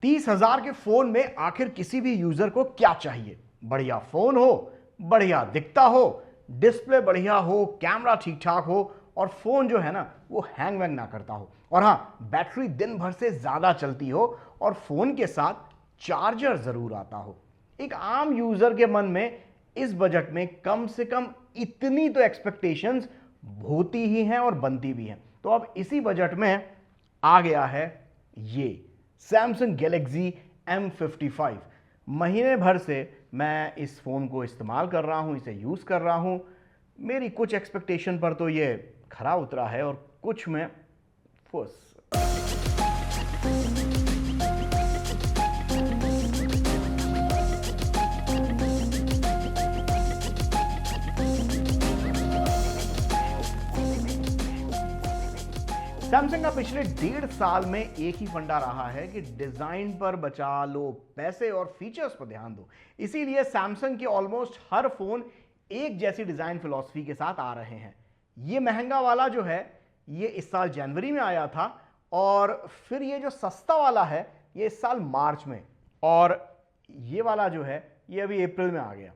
30,000 के फोन में आखिर किसी भी यूजर को क्या चाहिए? बढ़िया फोन हो, बढ़िया दिखता हो, डिस्प्ले बढ़िया हो, कैमरा ठीक ठाक हो और फोन जो है ना वो हैंग वैंग ना करता हो, और हाँ बैटरी दिन भर से ज्यादा चलती हो और फोन के साथ चार्जर जरूर आता हो। एक आम यूजर के मन में इस बजट में कम से कम इतनी तो एक्सपेक्टेशंस होती ही हैं और बनती भी हैं। तो अब इसी बजट में आ गया है ये सैमसंग गैलेक्सी M55। महीने भर से मैं इस फ़ोन को इस्तेमाल कर रहा हूं, इसे यूज़ कर रहा हूं। मेरी कुछ एक्सपेक्टेशन पर तो ये खरा उतरा है और कुछ में फुस। सैमसंग का पिछले 1.5 साल में एक ही फंडा रहा है कि डिजाइन पर बचा लो पैसे और फीचर्स पर ध्यान दो। इसीलिए सैमसंग के ऑलमोस्ट हर फोन एक जैसी डिजाइन फिलॉसफी के साथ आ रहे हैं। ये महंगा वाला जो है ये इस साल जनवरी में आया था, और फिर ये जो सस्ता वाला है ये इस साल मार्च में, और ये वाला जो है ये अभी अप्रैल में आ गया।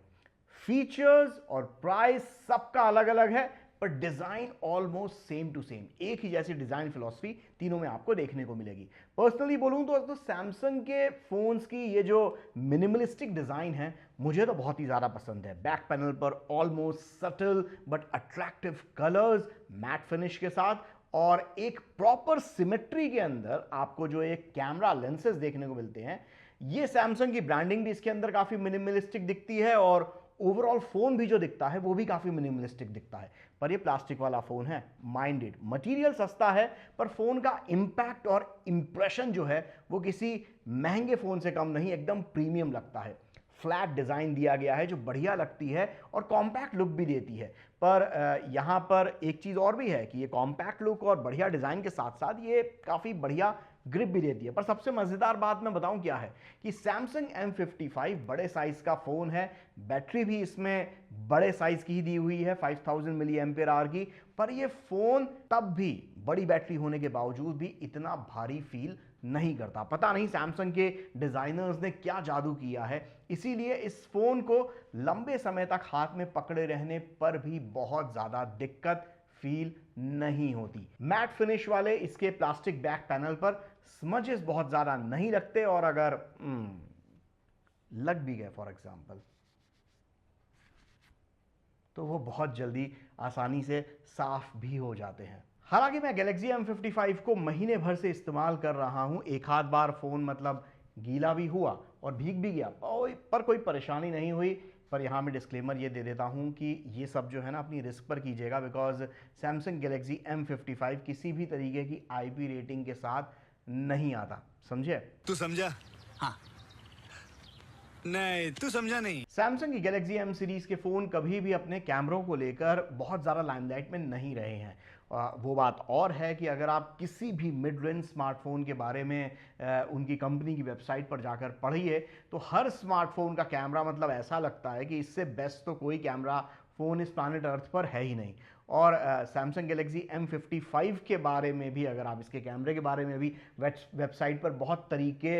फीचर्स और प्राइस सबका अलग अलग है, पर design almost same to same, एक ही जैसी डिजाइन फिलॉसफी तीनों में आपको देखने को मिलेगी। पर्सनली बोलूं तो सैमसंग के फोन्स की ये जो मिनिमलिस्टिक डिजाइन है मुझे तो बहुत ही ज्यादा पसंद है। बैक पैनल पर almost subtle but attractive colours, matte finish के साथ, और एक प्रॉपर सिमेट्री के अंदर आपको जो एक कैमरा लेंसेज देखने को मिलते हैं। ये सैमसंग की ब्रांडिंग भी इसके अंदर काफी मिनिमलिस्टिक दिखती है, और ओवरऑल फोन भी जो दिखता है वो भी काफी मिनिमलिस्टिक दिखता है। पर ये प्लास्टिक वाला फोन है, माइंडेड मटेरियल सस्ता है, पर फोन का इंपैक्ट और इंप्रेशन जो है वो किसी महंगे फोन से कम नहीं, एकदम प्रीमियम लगता है। फ्लैट डिजाइन दिया गया है जो बढ़िया लगती है और कॉम्पैक्ट लुक भी देती है। पर यहां पर एक चीज और भी है कि ये कॉम्पैक्ट लुक और बढ़िया डिजाइन के साथ साथ ये काफी बढ़िया ग्रिप भी देती है। पर सबसे मजेदार बात मैं बताऊं क्या है कि सैमसंग M55 बड़े साइज का फोन है, बैटरी भी इसमें बड़े साइज की ही दी हुई है 5000 मिली एम्पियर आवर की, पर यह फोन तब भी बड़ी बैटरी होने के बावजूद भी इतना भारी फील नहीं करता। पता नहीं सैमसंग के डिजाइनर्स ने क्या जादू किया है, इसीलिए इस फोन को लंबे समय तक हाथ में पकड़े रहने पर भी बहुत ज्यादा दिक्कत फील नहीं होती। मैट फिनिश वाले इसके प्लास्टिक बैक पैनल पर स्मजेस बहुत ज्यादा नहीं लगते, और अगर लग भी गए फॉर एग्जांपल तो वो बहुत जल्दी आसानी से साफ भी हो जाते हैं। हालांकि मैं गैलेक्सी M55 को महीने भर से इस्तेमाल कर रहा हूं, एक आध बार फोन मतलब गीला भी हुआ और भीग भी गया, पर कोई परेशानी नहीं हुई। पर यहाँ मैं डिस्क्लेमर ये दे देता हूँ कि ये सब जो है ना अपनी रिस्क पर कीजिएगा, बिकॉज सैमसंग गैलेक्सी M55 किसी भी तरीके की IP रेटिंग के साथ नहीं आता, समझे? तू समझा? हाँ। नहीं, तू समझा नहीं। सैमसंग की गैलेक्सी M सीरीज के फोन कभी भी अपने कैमरों को लेकर बहुत ज़्यादा लाइमलाइट में नहीं रहे हैं। वो बात और है कि अगर आप किसी भी मिड रेंज स्मार्टफोन के बारे में उनकी कंपनी की वेबसाइट पर जाकर पढ़िए तो हर स्मार्टफोन का कैमरा मतलब ऐसा लगता है कि इससे बेस्ट तो कोई कैमरा फ़ोन इस प्लानट अर्थ पर है ही नहीं। और सैमसंग गैलेक्सी M55 के बारे में भी, अगर आप इसके कैमरे के बारे में भी वेबसाइट पर बहुत तरीके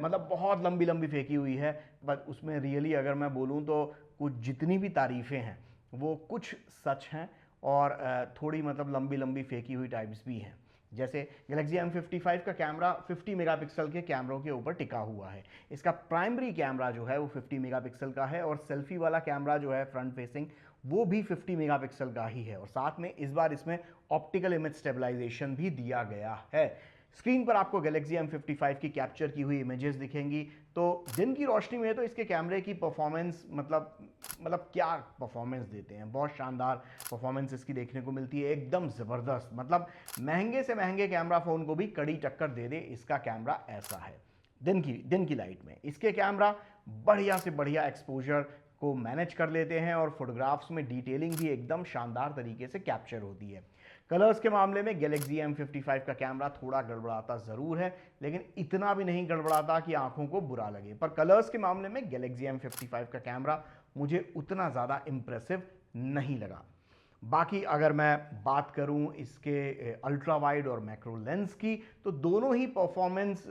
मतलब बहुत लंबी लंबी फेंकी हुई है, बट उसमें रियली अगर मैं बोलूँ तो कुछ जितनी भी तारीफ़ें हैं वो कुछ सच हैं और थोड़ी मतलब लंबी लंबी फेंकी हुई टाइप्स भी हैं। जैसे गैलेक्सी M55 का कैमरा 50 मेगापिक्सल के कैमरों के ऊपर टिका हुआ है। इसका प्राइमरी कैमरा जो है वो 50 मेगापिक्सल का है, और सेल्फी वाला कैमरा जो है फ्रंट फेसिंग वो भी 50 मेगापिक्सल का ही है, और साथ में इस बार इसमें ऑप्टिकल इमेज स्टेबलाइजेशन भी दिया गया है। स्क्रीन पर आपको गैलेक्सी M55 की कैप्चर की हुई इमेजेस दिखेंगी, तो दिन की रोशनी में तो इसके कैमरे की परफॉर्मेंस मतलब क्या परफॉर्मेंस देते हैं, बहुत शानदार परफॉर्मेंस इसकी देखने को मिलती है, एकदम ज़बरदस्त। मतलब महंगे से महंगे कैमरा फ़ोन को भी कड़ी टक्कर दे दे इसका कैमरा ऐसा है। दिन की लाइट में इसके कैमरा बढ़िया से बढ़िया एक्सपोजर को मैनेज कर लेते हैं, और फोटोग्राफ्स में डिटेलिंग भी एकदम शानदार तरीके से कैप्चर होती है। कलर्स के मामले में गैलेक्सी M55 का कैमरा थोड़ा गड़बड़ाता ज़रूर है, लेकिन इतना भी नहीं गड़बड़ाता कि आंखों को बुरा लगे। पर कलर्स के मामले में गैलेक्सी M55 का कैमरा मुझे उतना ज़्यादा इंप्रेसिव नहीं लगा। बाकी अगर मैं बात करूं इसके अल्ट्रा वाइड और मैक्रो लेंस की, तो दोनों ही परफॉर्मेंस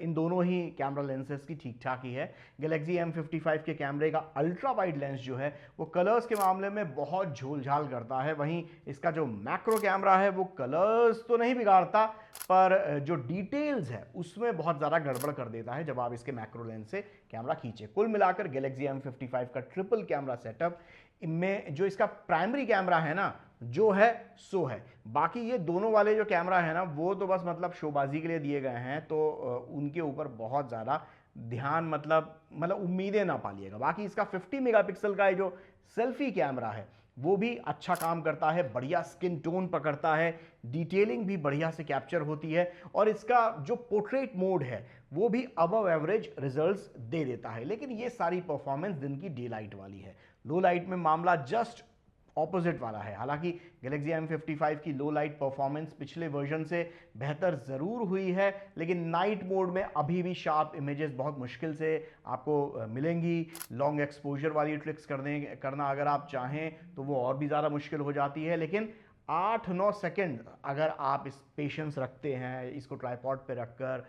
इन दोनों ही कैमरा लेंसेज की ठीक ठाक ही है। गैलेक्सी M55 के कैमरे का अल्ट्रा वाइड लेंस जो है वो कलर्स के मामले में बहुत झोलझाल करता है, वहीं इसका जो मैक्रो कैमरा है वो कलर्स तो नहीं बिगाड़ता, पर जो डिटेल्स है उसमें बहुत ज़्यादा गड़बड़ कर देता है जब आप इसके मैक्रो लेंस से कैमरा खींचे। कुल मिलाकर गैलेक्सी M55 का ट्रिपल कैमरा सेटअप में जो इसका प्राइमरी कैमरा है ना, जो है सो है। बाकी ये दोनों वाले जो कैमरा है ना, वो तो बस मतलब शोबाजी के लिए दिए गए हैं, तो उनके ऊपर बहुत ज़्यादा ध्यान मतलब उम्मीदें ना पालिएगा। बाकी इसका 50 मेगापिक्सल का जो सेल्फी कैमरा है वो भी अच्छा काम करता है, बढ़िया स्किन टोन पकड़ता है, डिटेलिंग भी बढ़िया से कैप्चर होती है, और इसका जो पोर्ट्रेट मोड है वो भी अबव एवरेज रिजल्ट्स दे देता है। लेकिन ये सारी परफॉर्मेंस दिन की डे लाइट वाली है, लो लाइट में मामला जस्ट ऑपोजिट वाला है। हालांकि गैलेक्सी M55 की लो लाइट परफॉर्मेंस पिछले वर्जन से बेहतर ज़रूर हुई है, लेकिन नाइट मोड में अभी भी शार्प इमेजेस बहुत मुश्किल से आपको मिलेंगी। लॉन्ग एक्सपोजर वाली ट्रिक्स करना अगर आप चाहें तो वो और भी ज़्यादा मुश्किल हो जाती है। लेकिन 8-9 सेकंड अगर आप इस पेशेंस रखते हैं, इसको ट्राइपॉड पे रखकर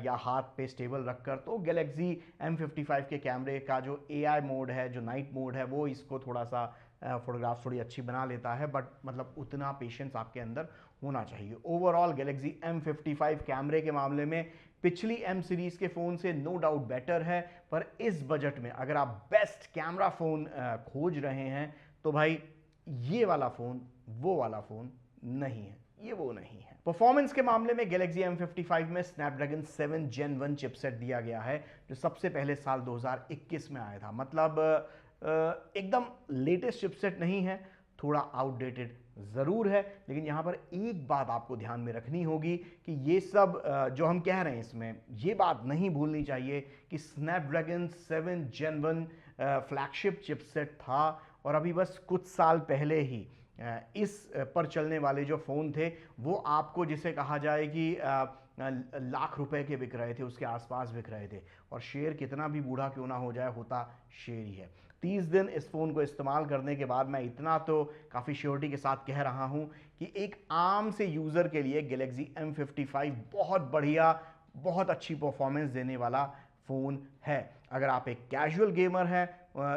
या हाथ पे स्टेबल रखकर, तो गैलेक्सी M55 के कैमरे का जो AI मोड है, जो नाइट मोड है, वो इसको थोड़ा सा फोटोग्राफ्स थोड़ी अच्छी बना लेता है, बट मतलब उतना पेशेंस आपके अंदर होना चाहिए। ओवरऑल गैलेक्सी M55 कैमरे के मामले में पिछली M सीरीज के फ़ोन से नो डाउट बेटर है, पर इस बजट में अगर आप बेस्ट कैमरा फ़ोन खोज रहे हैं तो भाई ये वाला फ़ोन वो वाला फ़ोन नहीं है, ये वो नहीं है। परफॉर्मेंस के मामले में गैलेक्सी M55 में स्नैपड्रैगन 7 Gen 1 चिपसेट दिया गया है, जो सबसे पहले साल 2021 में आया था। मतलब एकदम लेटेस्ट चिपसेट नहीं है, थोड़ा आउटडेटेड ज़रूर है। लेकिन यहाँ पर एक बात आपको ध्यान में रखनी होगी कि ये सब जो हम कह रहे हैं इसमें, ये बात नहीं भूलनी चाहिए कि स्नैपड्रैगन 7 Gen 1 फ्लैगशिप चिपसेट था, और अभी बस कुछ साल पहले ही इस पर चलने वाले जो फ़ोन थे वो आपको, जिसे कहा जाए कि लाख रुपए के बिक रहे थे, उसके आसपास बिक रहे थे। और शेर कितना भी बूढ़ा क्यों ना हो जाए, होता शेर ही है। 30 दिन इस फ़ोन को इस्तेमाल करने के बाद मैं इतना तो काफ़ी श्योरिटी के साथ कह रहा हूँ कि एक आम से यूज़र के लिए गैलेक्सी M55 बहुत बढ़िया, बहुत अच्छी परफॉर्मेंस देने वाला फ़ोन है। अगर आप एक कैजुअल गेमर हैं,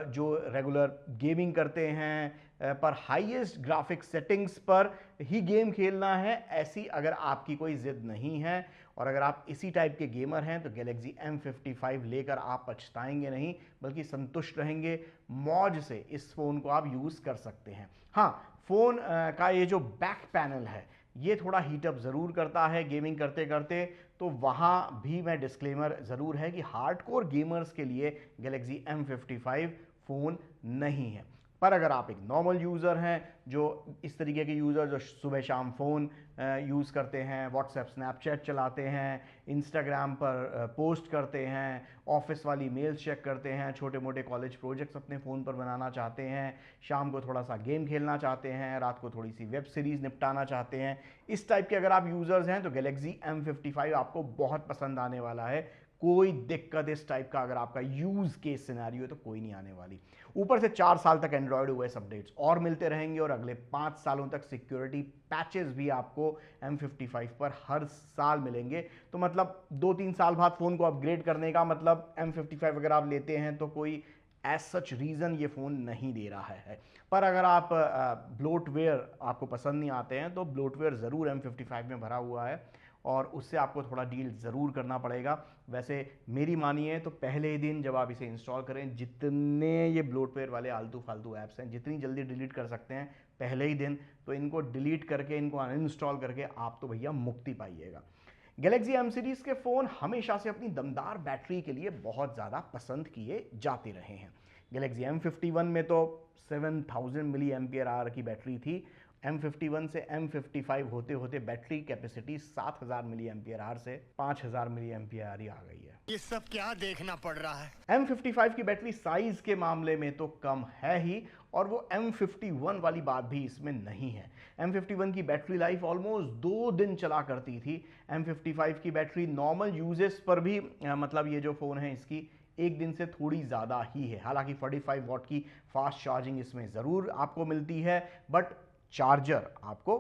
जो रेगुलर गेमिंग करते हैं, पर हाईएस्ट ग्राफिक्स सेटिंग्स पर ही गेम खेलना है, ऐसी अगर आपकी कोई ज़िद नहीं है, और अगर आप इसी टाइप के गेमर हैं, तो गैलेक्सी M55 लेकर आप पछताएंगे नहीं, बल्कि संतुष्ट रहेंगे। मौज से इस फ़ोन को आप यूज़ कर सकते हैं। हाँ, फ़ोन का ये जो बैक पैनल है ये थोड़ा हीटअप ज़रूर करता है गेमिंग करते करते, तो वहाँ भी मैं डिस्क्लेमर ज़रूर है कि हार्डकोर गेमर्स के लिए गैलेक्सी M55 फ़ोन नहीं है। पर अगर आप एक नॉर्मल यूज़र हैं, जो इस तरीके के यूज़र जो सुबह शाम फ़ोन यूज़ करते हैं, व्हाट्सएप स्नैपचैट चलाते हैं, इंस्टाग्राम पर पोस्ट करते हैं, ऑफिस वाली मेल्स चेक करते हैं, छोटे मोटे कॉलेज प्रोजेक्ट्स अपने फ़ोन पर बनाना चाहते हैं, शाम को थोड़ा सा गेम खेलना चाहते हैं, रात को थोड़ी सी वेब सीरीज़ निपटाना चाहते हैं, इस टाइप के अगर आप यूज़र्स हैं तो गैलेक्सी M55 आपको बहुत पसंद आने वाला है। कोई दिक्कत इस टाइप का अगर आपका यूज़ केस सिनेरियो तो कोई नहीं आने वाली। ऊपर से 4 साल तक एंड्रॉयड ओएस अपडेट्स और मिलते रहेंगे, और अगले 5 सालों तक सिक्योरिटी पैचेस भी आपको M55 पर हर साल मिलेंगे। तो मतलब 2-3 साल बाद फ़ोन को अपग्रेड करने का मतलब M55 अगर आप लेते हैं तो कोई एज सच रीज़न ये फ़ोन नहीं दे रहा है। पर अगर आप ब्लोटवेयर आपको पसंद नहीं आते हैं, तो ब्लोटवेयर ज़रूर M55 में भरा हुआ है, और उससे आपको थोड़ा डील ज़रूर करना पड़ेगा। वैसे मेरी मानिए तो पहले ही दिन जब आप इसे इंस्टॉल करें, जितने ये ब्लोटवेयर वाले आलतू फालतू ऐप्स हैं, जितनी जल्दी डिलीट कर सकते हैं पहले ही दिन, तो इनको डिलीट करके, इनको अनइंस्टॉल करके आप तो भैया मुक्ति पाइएगा। गैलेक्सी M सीरीज़ के फ़ोन हमेशा से अपनी दमदार बैटरी के लिए बहुत ज़्यादा पसंद किए जाते रहे हैं। गैलेक्सी M51 में तो 7000 मिली एम्पियर आवर की बैटरी थी। M51 से M55 होते होते battery capacity 7000 milliampere hour से 5000 मिली एम्पियर आवर ही आ गई है। ये सब क्या देखना पड़ रहा है? M55 की बैटरी साइज के मामले में तो कम है ही, और वो M51 वाली बात भी इसमें नहीं है। M51 की बैटरी लाइफ ऑलमोस्ट 2 दिन चला करती थी। M55 की बैटरी नॉर्मल यूजेस पर भी मतलब ये जो फ़ोन है इसकी एक दिन से थोड़ी ज़्यादा ही है। हालांकि 45 वॉट की फास्ट चार्जिंग इसमें ज़रूर आपको मिलती है, बट चार्जर आपको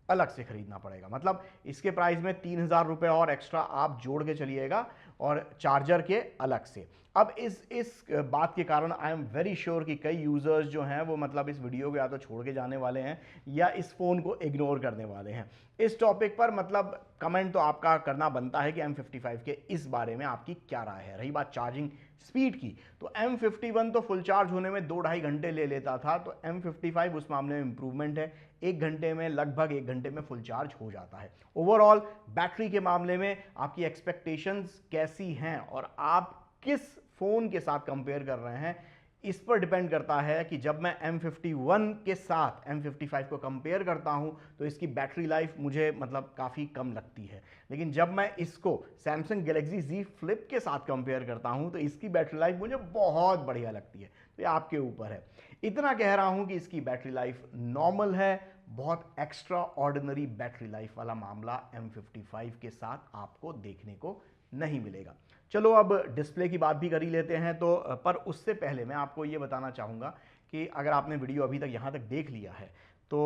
अलग से खरीदना पड़ेगा। मतलब इसके प्राइस में 3,000 रुपये और एक्स्ट्रा आप जोड़ के चलिएगा, और चार्जर के अलग से। अब इस बात के कारण आई एम वेरी श्योर कि कई यूज़र्स जो हैं वो मतलब इस वीडियो को या तो छोड़ के जाने वाले हैं या इस फ़ोन को इग्नोर करने वाले हैं। इस टॉपिक पर मतलब कमेंट तो आपका करना बनता है कि M55 के इस बारे में आपकी क्या राय है। रही बात चार्जिंग स्पीड की, तो M51 तो फुल चार्ज होने में 2-2.5 घंटे ले लेता था, तो M55 उस मामले में इंप्रूवमेंट है। 1 घंटे में, लगभग 1 घंटे में फुल चार्ज हो जाता है। ओवरऑल बैटरी के मामले में आपकी एक्सपेक्टेशंस कैसी हैं और आप किस फ़ोन के साथ कंपेयर कर रहे हैं, इस पर डिपेंड करता है कि जब मैं M51 के साथ M55 को कंपेयर करता हूं तो इसकी बैटरी लाइफ मुझे मतलब काफ़ी कम लगती है, लेकिन जब मैं इसको Samsung Galaxy Z Flip के साथ कंपेयर करता हूं तो इसकी बैटरी लाइफ मुझे बहुत बढ़िया लगती है। तो ये आपके ऊपर है। इतना कह रहा हूं कि इसकी बैटरी लाइफ नॉर्मल है, बहुत एक्स्ट्रा ऑर्डिनरी बैटरी लाइफ वाला मामला M55 के साथ आपको देखने को नहीं मिलेगा। चलो अब डिस्प्ले की बात भी कर ही लेते हैं, तो पर उससे पहले मैं आपको ये बताना चाहूँगा कि अगर आपने वीडियो अभी तक यहाँ तक देख लिया है तो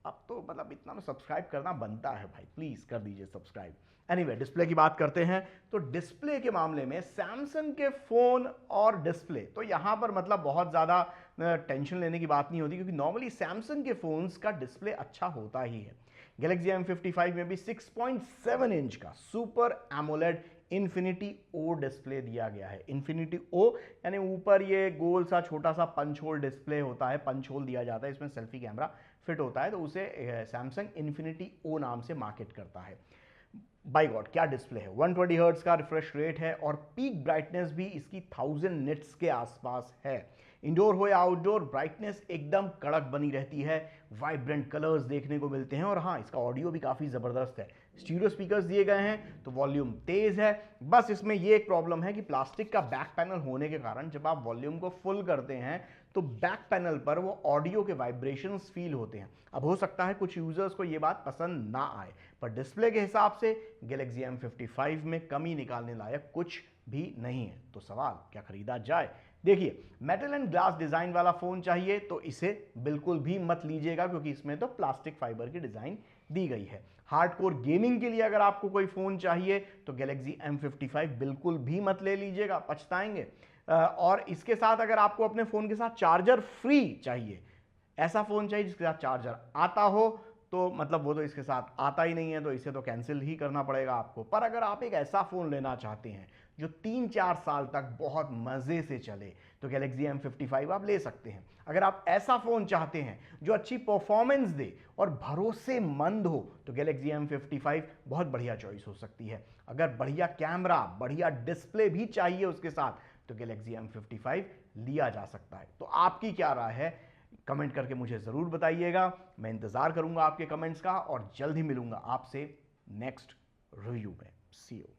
अब तो मतलब इतना सब्सक्राइब करना बनता है भाई, प्लीज़ कर दीजिए सब्सक्राइब। एनीवे, डिस्प्ले की बात करते हैं। तो डिस्प्ले के मामले में सैमसंग के फ़ोन और डिस्प्ले, तो यहाँ पर मतलब बहुत ज़्यादा टेंशन लेने की बात नहीं होती, क्योंकि नॉर्मली सैमसंग के फ़ोन्स का डिस्प्ले अच्छा होता ही है। गैलेक्सी M55 में भी 6.7 इंच का super AMOLED infinity O display दिया गया है। इन्फिनिटी ओ यानी ऊपर ये गोल सा छोटा सा पंच होल डिस्प्ले होता है, पंच होल दिया जाता है, इसमें सेल्फी कैमरा फिट होता है, तो उसे सैमसंग इन्फिनिटी ओ नाम से मार्केट करता है। बाय गॉड क्या डिस्प्ले है। 120 हर्ट्ज का रिफ्रेश रेट है और पीक ब्राइटनेस भी इसकी 1000 निट्स के आसपास है। इंडोर हो या आउटडोर, ब्राइटनेस एकदम कड़क बनी रहती है, वाइब्रेंट कलर्स देखने को मिलते हैं, और हाँ, इसका ऑडियो भी काफ़ी ज़बरदस्त है। स्टीरियो स्पीकर्स दिए गए हैं तो वॉल्यूम तेज़ है। बस इसमें ये एक प्रॉब्लम है कि प्लास्टिक का बैक पैनल होने के कारण जब आप वॉल्यूम को फुल करते हैं तो बैक पैनल पर वो ऑडियो के वाइब्रेशंस फील होते हैं। अब हो सकता है कुछ यूजर्स को ये बात पसंद ना आए, पर डिस्प्ले के हिसाब से गैलेक्सी M55 में कमी निकालने लायक कुछ भी नहीं है। तो सवाल, क्या खरीदा जाए? देखिए, मेटल एंड ग्लास डिजाइन वाला फोन चाहिए तो इसे बिल्कुल भी मत लीजिएगा, क्योंकि इसमें तो प्लास्टिक फाइबर की डिजाइन दी गई है। हार्डकोर गेमिंग के लिए अगर आपको कोई फोन चाहिए तो गैलेक्सी M55 बिल्कुल भी मत ले लीजिएगा, पछताएंगे। और इसके साथ अगर आपको अपने फोन के साथ चार्जर फ्री चाहिए, ऐसा फोन चाहिए जिसके साथ चार्जर आता हो, तो मतलब वो तो इसके साथ आता ही नहीं है, तो इसे तो कैंसिल ही करना पड़ेगा आपको। पर अगर आप एक ऐसा फोन लेना चाहते हैं जो 3-4 साल तक बहुत मजे से चले, तो गैलेक्सी M55 आप ले सकते हैं। अगर आप ऐसा फोन चाहते हैं जो अच्छी परफॉर्मेंस दे और भरोसेमंद हो, तो गैलेक्सी M55 बहुत बढ़िया चॉइस हो सकती है। अगर बढ़िया कैमरा, बढ़िया डिस्प्ले भी चाहिए उसके साथ, तो गैलेक्सी M55 लिया जा सकता है। तो आपकी क्या राय है, कमेंट करके मुझे ज़रूर बताइएगा। मैं इंतज़ार करूंगा आपके कमेंट्स का, और जल्द ही मिलूंगा आपसे नेक्स्ट रिव्यू में। सी यू।